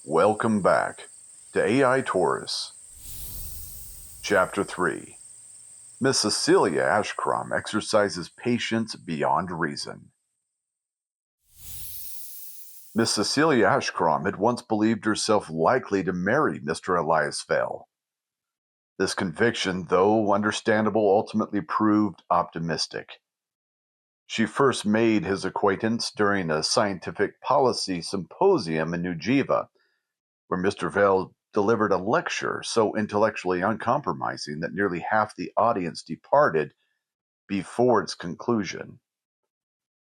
Welcome back to AI TORUS Chapter 3. Miss Celia Ashcombe exercises patience beyond reason. Miss Celia Ashcombe had once believed herself likely to marry Mr. Elias Vale. This conviction, though understandable, ultimately proved optimistic. She first made his acquaintance during a scientific policy symposium in Geneva, where Mr. Vale delivered a lecture so intellectually uncompromising that nearly half the audience departed before its conclusion.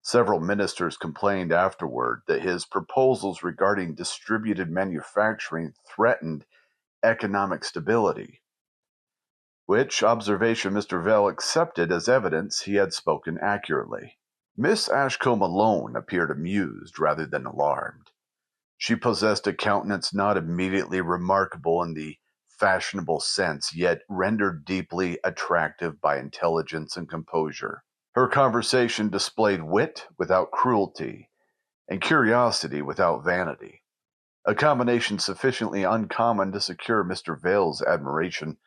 Several ministers complained afterward that his proposals regarding distributed manufacturing threatened economic stability, which observation Mr. Vale accepted as evidence he had spoken accurately. Miss Ashcombe alone appeared amused rather than alarmed. She possessed a countenance not immediately remarkable in the fashionable sense, yet rendered deeply attractive by intelligence and composure. Her conversation displayed wit without cruelty, and curiosity without vanity, a combination sufficiently uncommon to secure Mr. Vale's admiration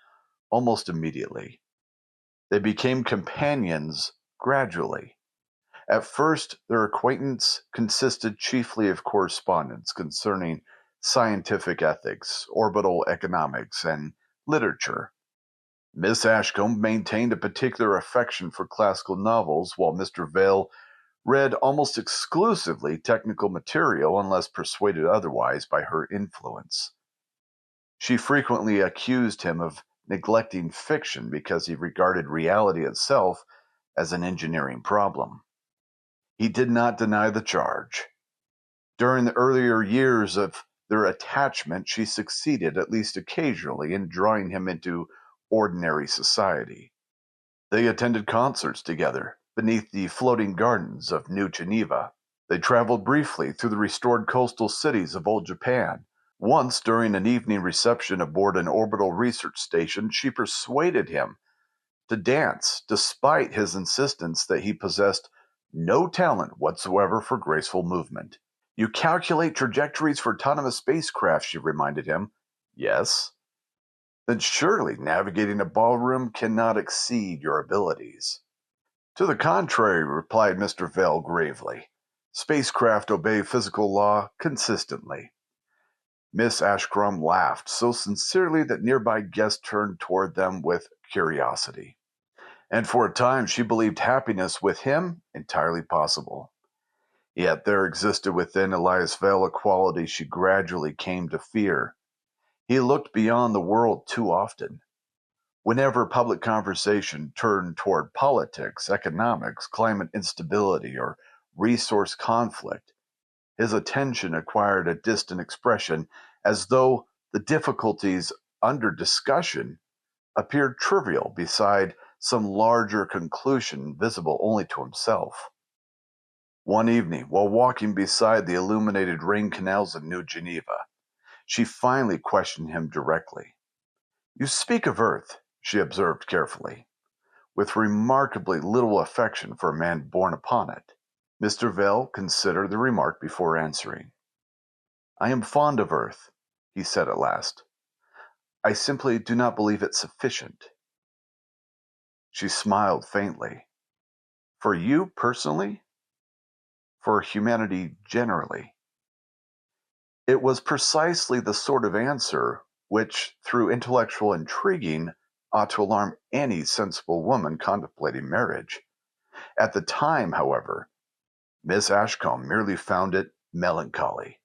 almost immediately. They became companions gradually. At first, their acquaintance consisted chiefly of correspondence concerning scientific ethics, orbital economics, and literature. Miss Ashcombe maintained a particular affection for classical novels, while Mr. Vale read almost exclusively technical material unless persuaded otherwise by her influence. She frequently accused him of neglecting fiction because he regarded reality itself as an engineering problem. He did not deny the charge. During the earlier years of their attachment, she succeeded, at least occasionally, in drawing him into ordinary society. They attended concerts together beneath the floating gardens of New Geneva. They traveled briefly through the restored coastal cities of old Japan. Once, during an evening reception aboard an orbital research station, she persuaded him to dance, despite his insistence that he possessed no talent whatsoever for graceful movement. "You calculate trajectories for autonomous spacecraft," she reminded him. "Yes." "Then surely navigating a ballroom cannot exceed your abilities." "To the contrary," replied Mr. Vale gravely. "Spacecraft obey physical law consistently." Miss Ashcombe laughed so sincerely that nearby guests turned toward them with curiosity. And for a time she believed happiness with him entirely possible. Yet there existed within Elias Vale a quality she gradually came to fear. He looked beyond the world too often. Whenever public conversation turned toward politics, economics, climate instability, or resource conflict, his attention acquired a distant expression, as though the difficulties under discussion appeared trivial beside some larger conclusion visible only to himself. One evening, while walking beside the illuminated rain canals of New Geneva, she finally questioned him directly. "You speak of Earth," she observed carefully, "with remarkably little affection for a man born upon it." Mr. Vale considered the remark before answering. "I am fond of Earth," he said at last. "I simply do not believe it sufficient." She smiled faintly. "For you personally? For humanity generally?" It was precisely the sort of answer which, through intellectual intriguing, ought to alarm any sensible woman contemplating marriage. At the time, however, Miss Ashcombe merely found it melancholy.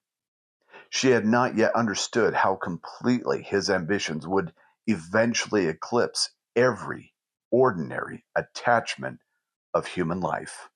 She had not yet understood how completely his ambitions would eventually eclipse every ordinary attachment of human life.